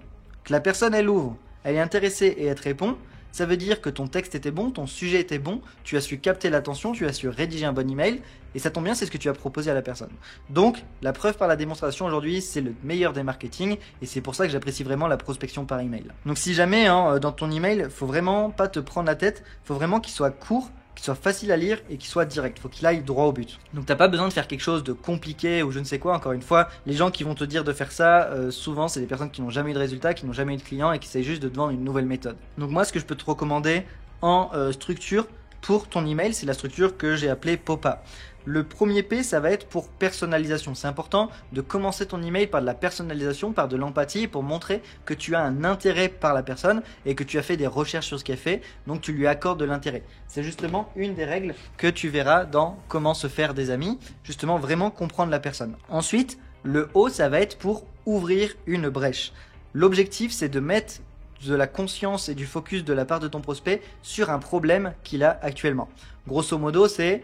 que la personne elle ouvre, elle est intéressée et elle te répond, ça veut dire que ton texte était bon, ton sujet était bon, tu as su capter l'attention, tu as su rédiger un bon email, et ça tombe bien, c'est ce que tu as proposé à la personne. Donc, la preuve par la démonstration aujourd'hui, c'est le meilleur des marketing, et c'est pour ça que j'apprécie vraiment la prospection par email. Donc si jamais, dans ton email, faut vraiment pas te prendre la tête, faut vraiment qu'il soit court, qu'il soit facile à lire et qu'il soit direct, faut qu'il aille droit au but. Donc t'as pas besoin de faire quelque chose de compliqué ou je ne sais quoi, encore une fois, les gens qui vont te dire de faire ça, souvent c'est des personnes qui n'ont jamais eu de résultats, qui n'ont jamais eu de clients et qui essayent juste de te vendre une nouvelle méthode. Donc moi ce que je peux te recommander en structure pour ton email, c'est la structure que j'ai appelée POPA. Le premier P, ça va être pour personnalisation. C'est important de commencer ton email par de la personnalisation, par de l'empathie, pour montrer que tu as un intérêt par la personne et que tu as fait des recherches sur ce qu'elle fait, donc tu lui accordes de l'intérêt. C'est justement une des règles que tu verras dans Comment se faire des amis, justement vraiment comprendre la personne. Ensuite, le O, ça va être pour ouvrir une brèche. L'objectif, c'est de mettre de la conscience et du focus de la part de ton prospect sur un problème qu'il a actuellement. Grosso modo, c'est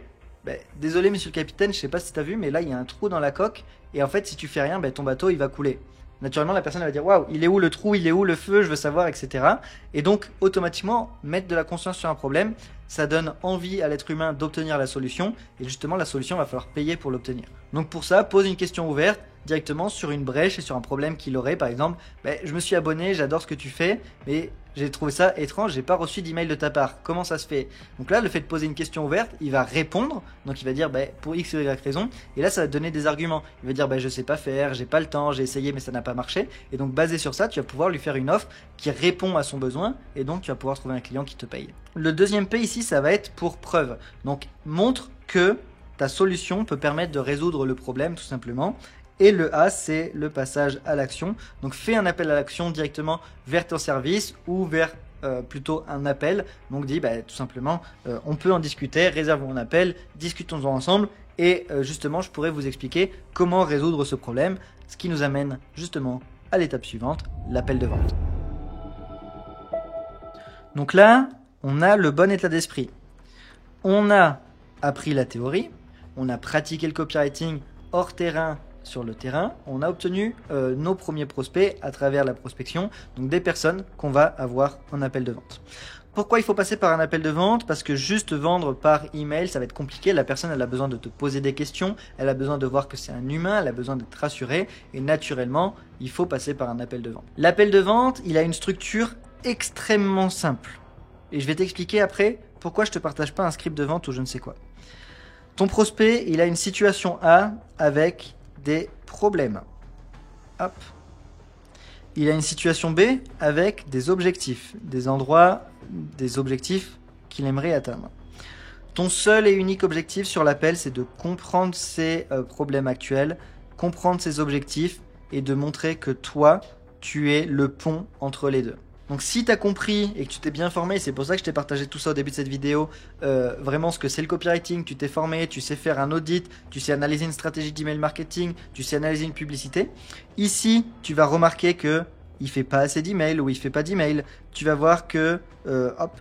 désolé monsieur le capitaine, je sais pas si tu as vu, mais là il y a un trou dans la coque et en fait si tu fais rien, ton bateau il va couler. Naturellement la personne elle va dire waouh, il est où le trou, il est où le feu, je veux savoir, etc. Et donc automatiquement mettre de la conscience sur un problème, ça donne envie à l'être humain d'obtenir la solution et justement la solution va falloir payer pour l'obtenir. Donc pour ça, pose une question ouverte directement sur une brèche et sur un problème qu'il aurait. Par exemple, je me suis abonné, j'adore ce que tu fais, mais j'ai trouvé ça étrange, j'ai pas reçu d'email de ta part. Comment ça se fait? Donc là, le fait de poser une question ouverte, il va répondre. Donc il va dire pour X ou Y raison. Et là, ça va te donner des arguments. Il va dire je sais pas faire, j'ai pas le temps, j'ai essayé mais ça n'a pas marché. Et donc basé sur ça, tu vas pouvoir lui faire une offre qui répond à son besoin et donc tu vas pouvoir trouver un client qui te paye. Le deuxième P ici, ça va être pour preuve. Donc montre que ta solution peut permettre de résoudre le problème tout simplement. Et le A, c'est le passage à l'action. Donc fais un appel à l'action directement vers ton service ou vers plutôt un appel. Donc dis tout simplement, on peut en discuter, réservons un appel, discutons-en ensemble. Et justement, je pourrais vous expliquer comment résoudre ce problème. Ce qui nous amène justement à l'étape suivante, l'appel de vente. Donc là, on a le bon état d'esprit. On a appris la théorie, on a pratiqué le copywriting hors terrain, sur le terrain, on a obtenu nos premiers prospects à travers la prospection, donc des personnes qu'on va avoir en appel de vente. Pourquoi il faut passer par un appel de vente? Parce que juste vendre par email, ça va être compliqué. La personne, elle a besoin de te poser des questions, elle a besoin de voir que c'est un humain, elle a besoin d'être rassurée et naturellement, il faut passer par un appel de vente. L'appel de vente, il a une structure extrêmement simple et je vais t'expliquer après pourquoi je te partage pas un script de vente ou je ne sais quoi. Ton prospect, il a une situation A avec des problèmes. Hop. Il a une situation B avec des objectifs, des objectifs qu'il aimerait atteindre. Ton seul et unique objectif sur l'appel, c'est de comprendre ses problèmes actuels, comprendre ses objectifs et de montrer que toi, tu es le pont entre les deux. Donc si tu as compris et que tu t'es bien formé, c'est pour ça que je t'ai partagé tout ça au début de cette vidéo, vraiment ce que c'est le copywriting, tu t'es formé, tu sais faire un audit, tu sais analyser une stratégie d'email marketing, tu sais analyser une publicité. Ici, tu vas remarquer que il fait pas assez d'emails ou il fait pas d'emails. Tu vas voir que hop,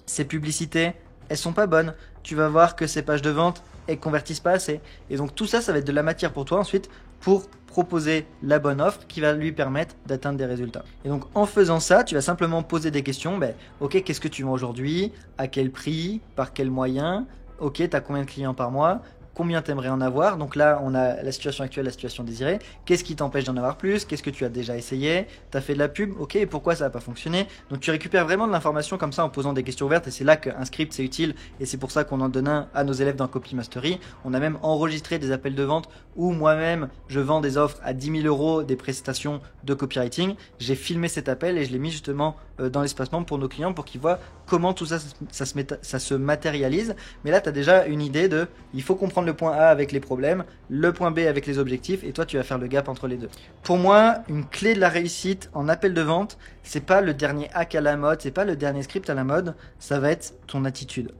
ses publicités, elles sont pas bonnes. Tu vas voir que ses pages de vente, elles convertissent pas assez. Et donc tout ça, ça va être de la matière pour toi ensuite pour proposer la bonne offre qui va lui permettre d'atteindre des résultats. Et donc en faisant ça, tu vas simplement poser des questions. Ok, qu'est-ce que tu vends aujourd'hui? À quel prix? Par quels moyens? Ok, tu as combien de clients par mois? Combien t'aimerais en avoir? Donc là, on a la situation actuelle, la situation désirée. Qu'est-ce qui t'empêche d'en avoir plus? Qu'est-ce que tu as déjà essayé? T'as fait de la pub? Ok, et pourquoi ça n'a pas fonctionné? Donc tu récupères vraiment de l'information comme ça en posant des questions ouvertes et c'est là qu'un script c'est utile et c'est pour ça qu'on en donne un à nos élèves dans Copy Mastery. On a même enregistré des appels de vente où moi-même je vends des offres à 10 000 euros des prestations de copywriting. J'ai filmé cet appel et je l'ai mis justement dans l'espace membre pour nos clients pour qu'ils voient comment tout ça, ça se matérialise. Mais là, tu as déjà une idée de il faut comprendre le point A avec les problèmes, le point B avec les objectifs et toi, tu vas faire le gap entre les deux. Pour moi, une clé de la réussite en appel de vente, c'est pas le dernier hack à la mode, c'est pas le dernier script à la mode, ça va être ton attitude.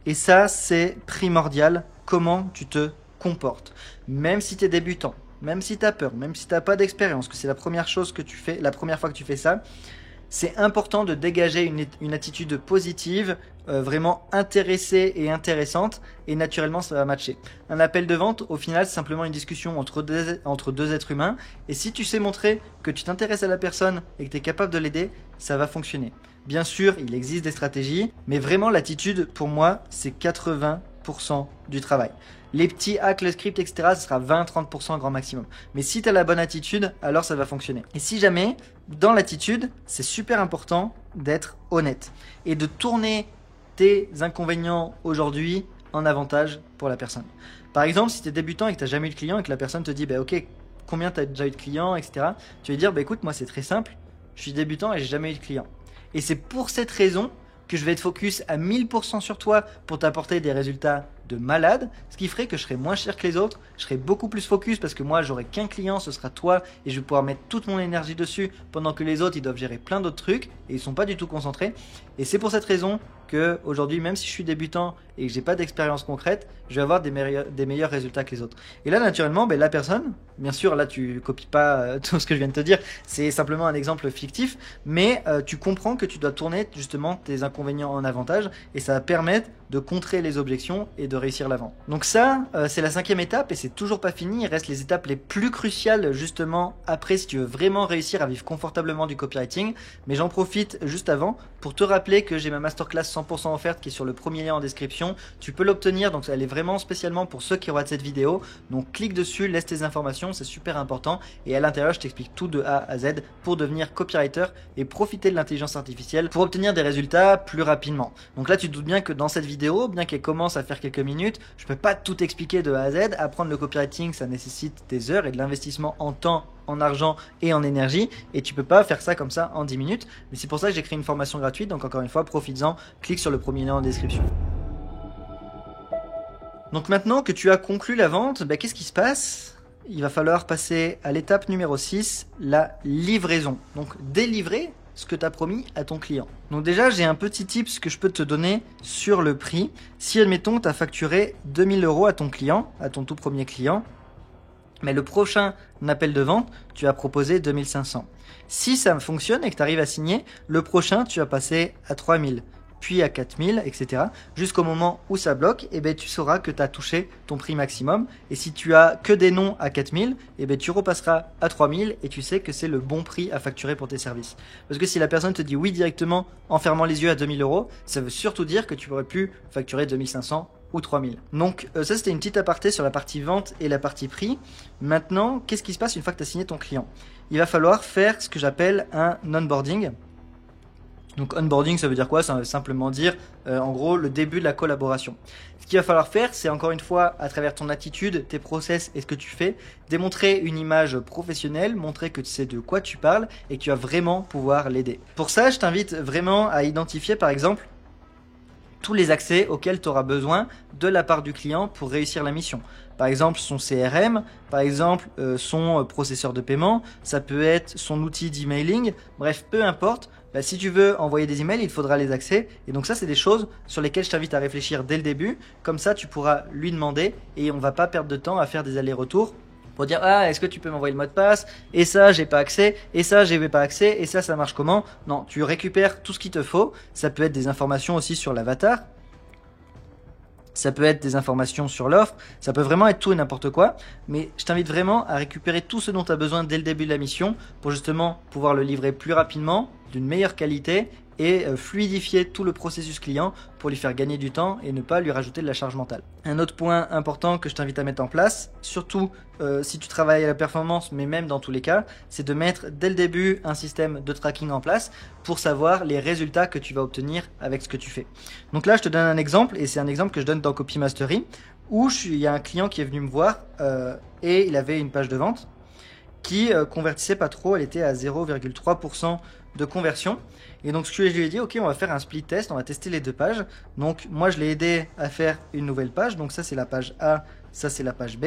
Et ça, c'est primordial, comment tu te comportes. Même si tu es débutant, même si tu as peur, même si tu n'as pas d'expérience, que c'est la première chose que tu fais, la première fois que tu fais ça, c'est important de dégager une attitude positive, vraiment intéressée et intéressante, et naturellement ça va matcher. Un appel de vente, au final, c'est simplement une discussion entre deux êtres humains, et si tu sais montrer que tu t'intéresses à la personne et que tu es capable de l'aider, ça va fonctionner. Bien sûr, il existe des stratégies, mais vraiment l'attitude, pour moi, c'est 80% du travail. Les petits hacks, le script, etc., ce sera 20-30% grand maximum. Mais si tu as la bonne attitude, alors ça va fonctionner. Et si jamais, dans l'attitude, c'est super important d'être honnête et de tourner tes inconvénients aujourd'hui en avantage pour la personne. Par exemple, si tu es débutant et que tu n'as jamais eu de client et que la personne te dit ok, combien tu as déjà eu de clients, etc., tu vas dire écoute, moi c'est très simple, je suis débutant et j'ai jamais eu de client. Et c'est pour cette raison que je vais être focus à 1000% sur toi pour t'apporter des résultats de malade, ce qui ferait que je serai moins cher que les autres, je serai beaucoup plus focus parce que moi j'aurai qu'un client, ce sera toi et je vais pouvoir mettre toute mon énergie dessus pendant que les autres ils doivent gérer plein d'autres trucs et ils sont pas du tout concentrés. Et c'est pour cette raison que aujourd'hui, même si je suis débutant et que j'ai pas d'expérience concrète, je vais avoir des meilleurs résultats que les autres. Et là naturellement, la personne, bien sûr là tu copies pas tout ce que je viens de te dire, c'est simplement un exemple fictif, mais tu comprends que tu dois tourner justement tes inconvénients en avantage et ça va permettre de contrer les objections et de réussir la vente. Donc ça, c'est la 5e étape et c'est toujours pas fini. Il reste les étapes les plus cruciales justement après si tu veux vraiment réussir à vivre confortablement du copywriting. Mais j'en profite juste avant pour te rappeler que j'ai ma masterclass 100% offerte qui est sur le premier lien en description. Tu peux l'obtenir, donc elle est vraiment spécialement pour ceux qui regardent cette vidéo. Donc clique dessus, laisse tes informations, c'est super important. Et à l'intérieur, je t'explique tout de A à Z pour devenir copywriter et profiter de l'intelligence artificielle pour obtenir des résultats plus rapidement. Donc là, tu te doutes bien que dans cette vidéo, bien qu'elle commence à faire quelques minutes, je peux pas tout expliquer de A à Z. Apprendre le copywriting, ça nécessite des heures et de l'investissement en temps, en argent et en énergie, et tu peux pas faire ça comme ça en 10 minutes. Mais c'est pour ça que j'ai créé une formation gratuite, donc encore une fois, profites-en, clique sur le premier lien en description. Donc maintenant que tu as conclu la vente, qu'est-ce qui se passe? Il va falloir passer à l'étape numéro 6, la livraison. Donc délivrer ce que tu as promis à ton client. Donc déjà, j'ai un petit tips que je peux te donner sur le prix. Si, admettons, tu as facturé 2000 € à ton client, à ton tout premier client, mais le prochain appel de vente, tu as proposé 2500. Si ça fonctionne et que tu arrives à signer, le prochain, tu vas passer à 3000, puis à 4000, etc. Jusqu'au moment où ça bloque, tu sauras que tu as touché ton prix maximum. Et si tu as que des non à 4000, tu repasseras à 3000 et tu sais que c'est le bon prix à facturer pour tes services. Parce que si la personne te dit oui directement en fermant les yeux à 2000 €, ça veut surtout dire que tu aurais pu facturer 2500 ou 3000. Donc ça c'était une petite aparté sur la partie vente et la partie prix. Maintenant, qu'est-ce qui se passe une fois que tu as signé ton client? Il va falloir faire ce que j'appelle un onboarding. Donc onboarding, ça veut dire quoi? Ça veut simplement dire en gros le début de la collaboration. Ce qu'il va falloir faire, c'est encore une fois à travers ton attitude, tes process et ce que tu fais, démontrer une image professionnelle, montrer que tu sais de quoi tu parles et que tu vas vraiment pouvoir l'aider. Pour ça, je t'invite vraiment à identifier par exemple tous les accès auxquels tu auras besoin de la part du client pour réussir la mission. Par exemple, son CRM, par exemple, son processeur de paiement, ça peut être son outil d'emailing, bref, peu importe. Si tu veux envoyer des emails, il faudra les accès. Et donc ça, c'est des choses sur lesquelles je t'invite à réfléchir dès le début. Comme ça, tu pourras lui demander et on ne va pas perdre de temps à faire des allers-retours pour dire ah est-ce que tu peux m'envoyer le mot de passe, et ça j'ai pas accès, et ça j'ai pas accès, et ça marche comment. Non, tu récupères tout ce qu'il te faut. Ça peut être des informations aussi sur l'avatar, ça peut être des informations sur l'offre, ça peut vraiment être tout et n'importe quoi, mais je t'invite vraiment à récupérer tout ce dont tu as besoin dès le début de la mission pour justement pouvoir le livrer plus rapidement, d'une meilleure qualité et fluidifier tout le processus client pour lui faire gagner du temps et ne pas lui rajouter de la charge mentale. Un autre point important que je t'invite à mettre en place, surtout si tu travailles à la performance, mais même dans tous les cas, c'est de mettre dès le début un système de tracking en place pour savoir les résultats que tu vas obtenir avec ce que tu fais. Donc là, je te donne un exemple, et c'est un exemple que je donne dans Copy Mastery, où il y a un client qui est venu me voir et il avait une page de vente qui convertissait pas trop, elle était à 0,3% de conversion. Et donc ce que je lui ai dit, ok, on va faire un split test, on va tester les deux pages. Donc moi je l'ai aidé à faire une nouvelle page, donc ça c'est la page A, ça c'est la page B.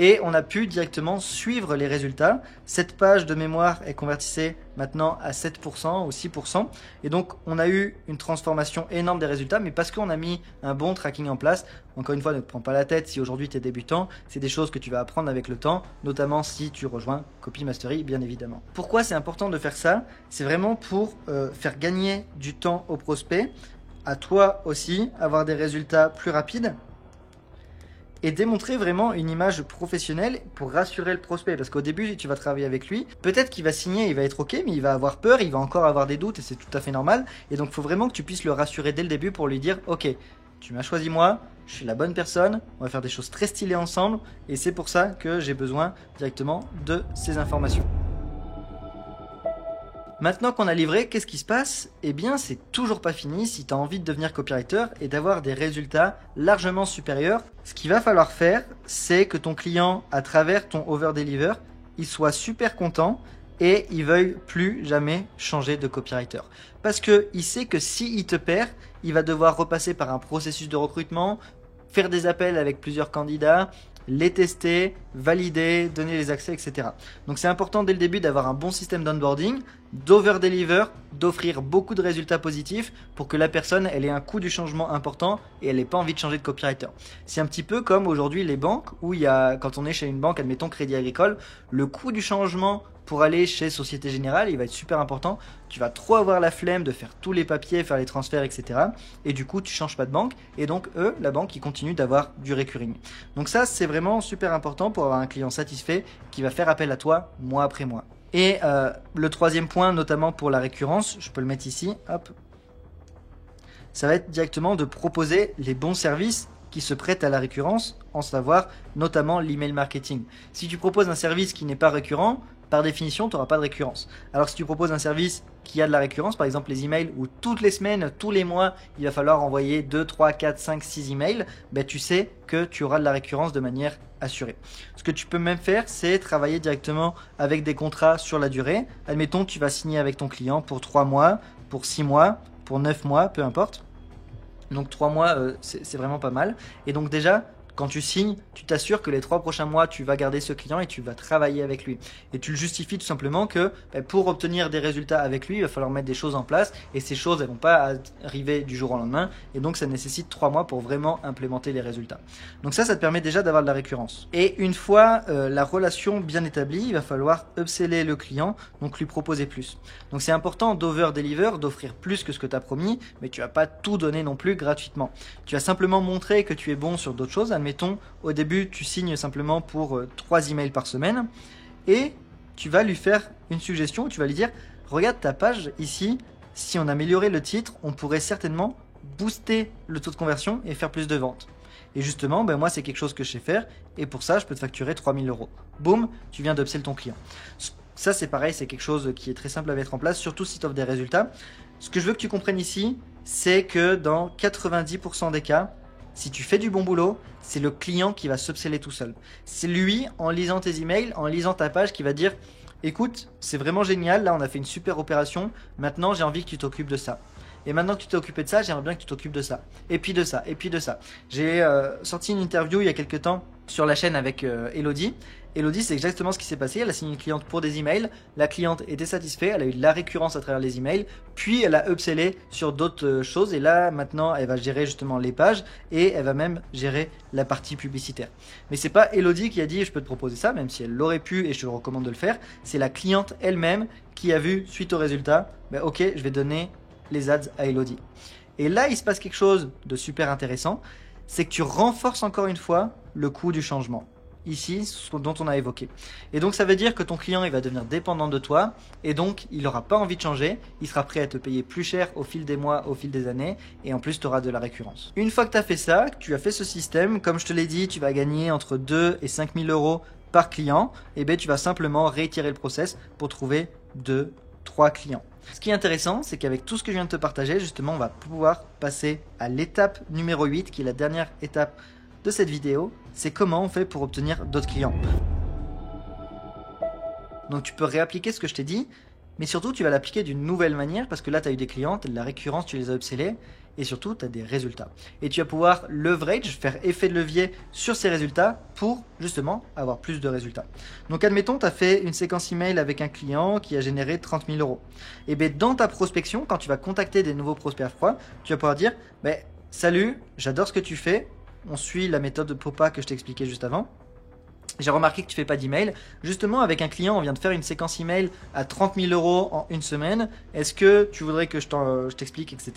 Et on a pu directement suivre les résultats. Cette page de mémoire est convertissée maintenant à 7% ou 6%. Et donc, on a eu une transformation énorme des résultats, mais parce qu'on a mis un bon tracking en place. Encore une fois, ne te prends pas la tête si aujourd'hui tu es débutant. C'est des choses que tu vas apprendre avec le temps, notamment si tu rejoins Copy Mastery, bien évidemment. Pourquoi c'est important de faire ça? C'est vraiment pour faire gagner du temps aux prospects, à toi aussi, avoir des résultats plus rapides, et démontrer vraiment une image professionnelle pour rassurer le prospect. Parce qu'au début, tu vas travailler avec lui, peut-être qu'il va signer, il va être ok, mais il va avoir peur, il va encore avoir des doutes, et c'est tout à fait normal. Et donc, il faut vraiment que tu puisses le rassurer dès le début pour lui dire, ok, tu m'as choisi moi, je suis la bonne personne, on va faire des choses très stylées ensemble, et c'est pour ça que j'ai besoin directement de ces informations. Maintenant qu'on a livré, qu'est-ce qui se passe? Eh bien, c'est toujours pas fini si tu as envie de devenir copywriter et d'avoir des résultats largement supérieurs. Ce qu'il va falloir faire, c'est que ton client, à travers ton over-deliver, il soit super content et il veuille plus jamais changer de copywriter. Parce qu'il sait que s'il te perd, il va devoir repasser par un processus de recrutement, faire des appels avec plusieurs candidats, les tester, valider, donner les accès, etc. Donc c'est important dès le début d'avoir un bon système d'onboarding, d'over-deliver, d'offrir beaucoup de résultats positifs pour que la personne elle ait un coût du changement important et elle n'ait pas envie de changer de copywriter. C'est un petit peu comme aujourd'hui les banques où il y a, quand on est chez une banque, admettons Crédit Agricole, le coût du changement pour aller chez Société Générale, il va être super important. Tu vas trop avoir la flemme de faire tous les papiers, faire les transferts, etc. Et du coup, tu changes pas de banque. Et donc, eux, la banque, ils continuent d'avoir du recurring. Donc ça, c'est vraiment super important pour avoir un client satisfait qui va faire appel à toi mois après mois. Et le troisième point, notamment pour la récurrence, je peux le mettre ici, hop. Ça va être directement de proposer les bons services qui se prêtent à la récurrence, en savoir notamment l'email marketing. Si tu proposes un service qui n'est pas récurrent, par définition, tu n'auras pas de récurrence. Alors si tu proposes un service qui a de la récurrence, par exemple les emails, où toutes les semaines, tous les mois, il va falloir envoyer 2, 3, 4, 5, 6 emails, ben, tu sais que tu auras de la récurrence de manière assurée. Ce que tu peux même faire, c'est travailler directement avec des contrats sur la durée. Admettons, tu vas signer avec ton client pour 3 mois, pour 6 mois, pour 9 mois, peu importe. Donc 3 mois, c'est vraiment pas mal. Et donc déjà, quand tu signes, tu t'assures que les 3 prochains mois, tu vas garder ce client et tu vas travailler avec lui. Et tu le justifies tout simplement que pour obtenir des résultats avec lui, il va falloir mettre des choses en place. Et ces choses, elles vont pas arriver du jour au lendemain. Et donc, ça nécessite 3 mois pour vraiment implémenter les résultats. Donc ça te permet déjà d'avoir de la récurrence. Et une fois la relation bien établie, il va falloir upseller le client, donc lui proposer plus. Donc c'est important d'over-deliver, d'offrir plus que ce que tu as promis, mais tu vas pas tout donner non plus gratuitement. Tu vas simplement montrer que tu es bon sur d'autres choses. Admettons, au début, tu signes simplement pour 3 emails par semaine et tu vas lui faire une suggestion. Tu vas lui dire, regarde ta page ici, si on améliorait le titre, on pourrait certainement booster le taux de conversion et faire plus de ventes. Et justement, moi, c'est quelque chose que je sais faire et pour ça, je peux te facturer 3 000 €. Boum, tu viens d'upsell ton client. Ça, c'est pareil, c'est quelque chose qui est très simple à mettre en place, surtout si tu offres des résultats. Ce que je veux que tu comprennes ici, c'est que dans 90% des cas, si tu fais du bon boulot, c'est le client qui va s'upseller tout seul. C'est lui, en lisant tes emails, en lisant ta page, qui va dire « Écoute, c'est vraiment génial, là on a fait une super opération, maintenant j'ai envie que tu t'occupes de ça. » Et maintenant que tu t'es occupé de ça, j'aimerais bien que tu t'occupes de ça. Et puis de ça, et puis de ça. J'ai sorti une interview il y a quelques temps sur la chaîne avec Elodie. Elodie, c'est exactement ce qui s'est passé. Elle a signé une cliente pour des emails. La cliente était satisfaite. Elle a eu de la récurrence à travers les emails. Puis elle a upsellé sur d'autres choses. Et là, maintenant, elle va gérer justement les pages et elle va même gérer la partie publicitaire. Mais c'est pas Elodie qui a dit je peux te proposer ça, même si elle l'aurait pu et je te le recommande de le faire. C'est la cliente elle-même qui a vu suite au résultat. Ben, ok, je vais donner les ads à Elodie. Et là, il se passe quelque chose de super intéressant. C'est que tu renforces encore une fois le coût du changement. Ici, ce dont on a évoqué. Et donc ça veut dire que ton client il va devenir dépendant de toi et donc il n'aura pas envie de changer, il sera prêt à te payer plus cher au fil des mois, au fil des années et en plus tu auras de la récurrence. Une fois que tu as fait ça, que tu as fait ce système, comme je te l'ai dit, tu vas gagner entre 2 et 5 000 euros par client, et bien tu vas simplement réitérer le process pour trouver 2, 3 clients. Ce qui est intéressant, c'est qu'avec tout ce que je viens de te partager, justement, on va pouvoir passer à l'étape numéro 8, qui est la dernière étape de cette vidéo, c'est comment on fait pour obtenir d'autres clients. Donc tu peux réappliquer ce que je t'ai dit, mais surtout tu vas l'appliquer d'une nouvelle manière parce que là tu as eu des clients, tu as de la récurrence, tu les as upsellés et surtout tu as des résultats. Et tu vas pouvoir leverage, faire effet de levier sur ces résultats pour justement avoir plus de résultats. Donc admettons tu as fait une séquence email avec un client qui a généré 30 000 euros. Et bien dans ta prospection, quand tu vas contacter des nouveaux prospects froids, tu vas pouvoir dire salut, j'adore ce que tu fais. On suit la méthode de POPA que je t'ai expliqué juste avant. J'ai remarqué que tu fais pas d'email. Justement, avec un client, on vient de faire une séquence email à 30 000 euros en une semaine. Est-ce que tu voudrais que je t'explique, etc.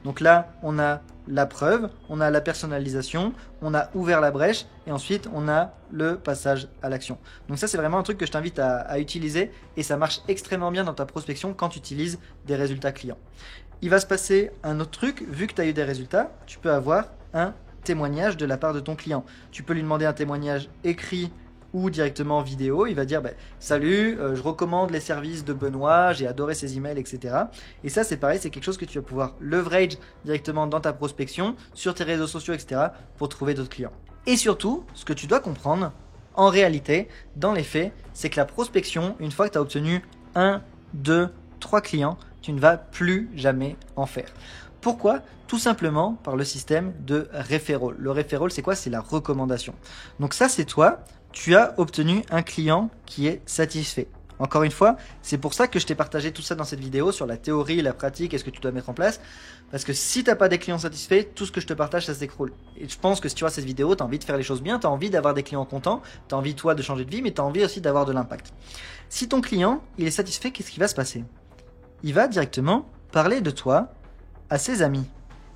Donc là, on a la preuve, on a la personnalisation, on a ouvert la brèche et ensuite on a le passage à l'action. Donc ça, c'est vraiment un truc que je t'invite à utiliser et ça marche extrêmement bien dans ta prospection quand tu utilises des résultats clients. Il va se passer un autre truc. Vu que tu as eu des résultats, tu peux avoir un témoignage de la part de ton client. Tu peux lui demander un témoignage écrit ou directement vidéo. Il va dire salut, je recommande les services de Benoît, j'ai adoré ses emails, etc. Et ça c'est pareil, c'est quelque chose que tu vas pouvoir leverage directement dans ta prospection, sur tes réseaux sociaux, etc. pour trouver d'autres clients. Et surtout, ce que tu dois comprendre, en réalité, dans les faits, c'est que la prospection, une fois que tu as obtenu 1, 2, 3 clients, tu ne vas plus jamais en faire. Pourquoi? Tout simplement par le système de referral. Le referral, c'est quoi? C'est la recommandation. Donc ça, c'est toi. Tu as obtenu un client qui est satisfait. Encore une fois, c'est pour ça que je t'ai partagé tout ça dans cette vidéo sur la théorie, la pratique et ce que tu dois mettre en place. Parce que si tu n'as pas des clients satisfaits, tout ce que je te partage, ça s'écroule. Et je pense que si tu vois cette vidéo, tu as envie de faire les choses bien, tu as envie d'avoir des clients contents, tu as envie toi de changer de vie, mais tu as envie aussi d'avoir de l'impact. Si ton client, il est satisfait, qu'est-ce qui va se passer? Il va directement parler de toi à ses amis.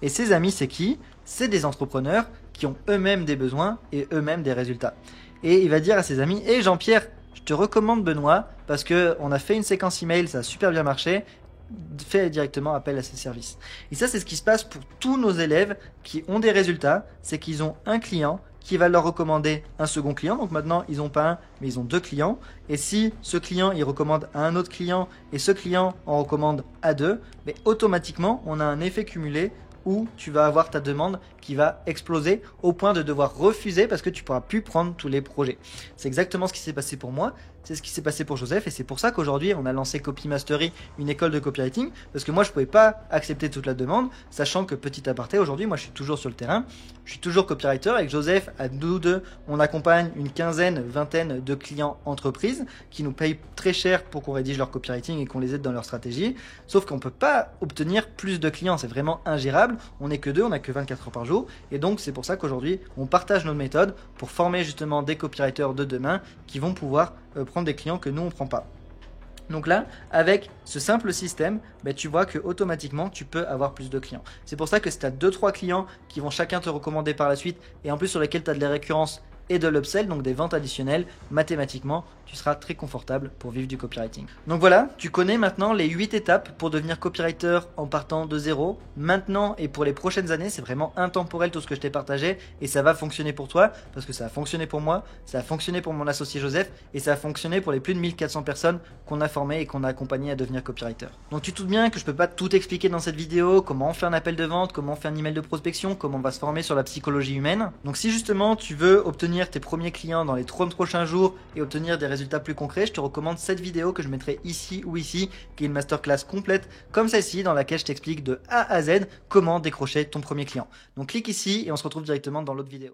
Et ses amis, c'est qui? C'est des entrepreneurs qui ont eux-mêmes des besoins et eux-mêmes des résultats. Et il va dire à ses amis, hey Jean-Pierre, je te recommande Benoît parce qu'on a fait une séquence email, ça a super bien marché, fais directement appel à ses services. Et ça, c'est ce qui se passe pour tous nos élèves qui ont des résultats, c'est qu'ils ont un client qui va leur recommander un second client. Donc maintenant, ils n'ont pas un, mais ils ont 2 clients. Et si ce client, il recommande à un autre client et ce client en recommande à 2, mais automatiquement, on a un effet cumulé où tu vas avoir ta demande qui va exploser au point de devoir refuser parce que tu ne pourras plus prendre tous les projets. C'est exactement ce qui s'est passé pour moi, c'est ce qui s'est passé pour Joseph et c'est pour ça qu'aujourd'hui on a lancé Copy Mastery, une école de copywriting, parce que moi je ne pouvais pas accepter toute la demande, sachant que petit aparté, aujourd'hui moi je suis toujours sur le terrain, je suis toujours copywriter avec Joseph, à nous deux, on accompagne une quinzaine, vingtaine de clients entreprises qui nous payent très cher pour qu'on rédige leur copywriting et qu'on les aide dans leur stratégie, sauf qu'on ne peut pas obtenir plus de clients, c'est vraiment ingérable, on n'est que 2, on n'a que 24 heures par jour, et donc c'est pour ça qu'aujourd'hui on partage nos méthodes pour former justement des copywriters de demain qui vont pouvoir prendre des clients que nous on ne prend pas. Donc là, avec ce simple système, tu vois que automatiquement tu peux avoir plus de clients. C'est pour ça que si tu as 2-3 clients qui vont chacun te recommander par la suite et en plus sur lesquels tu as de la récurrence et de l'upsell, donc des ventes additionnelles, mathématiquement, tu seras très confortable pour vivre du copywriting. Donc voilà, tu connais maintenant les 8 étapes pour devenir copywriter en partant de zéro. Maintenant et pour les prochaines années, c'est vraiment intemporel tout ce que je t'ai partagé et ça va fonctionner pour toi parce que ça a fonctionné pour moi, ça a fonctionné pour mon associé Joseph et ça a fonctionné pour les plus de 1400 personnes qu'on a formées et qu'on a accompagnées à devenir copywriter. Donc tu te doutes bien que je peux pas tout expliquer dans cette vidéo, comment on fait un appel de vente, comment on fait un email de prospection, comment on va se former sur la psychologie humaine. Donc si justement tu veux obtenir tes premiers clients dans les 30 prochains jours et obtenir des résultats résultats plus concrets, je te recommande cette vidéo que je mettrai ici ou ici, qui est une masterclass complète comme celle-ci, dans laquelle je t'explique de A à Z comment décrocher ton premier client. Donc clique ici et on se retrouve directement dans l'autre vidéo.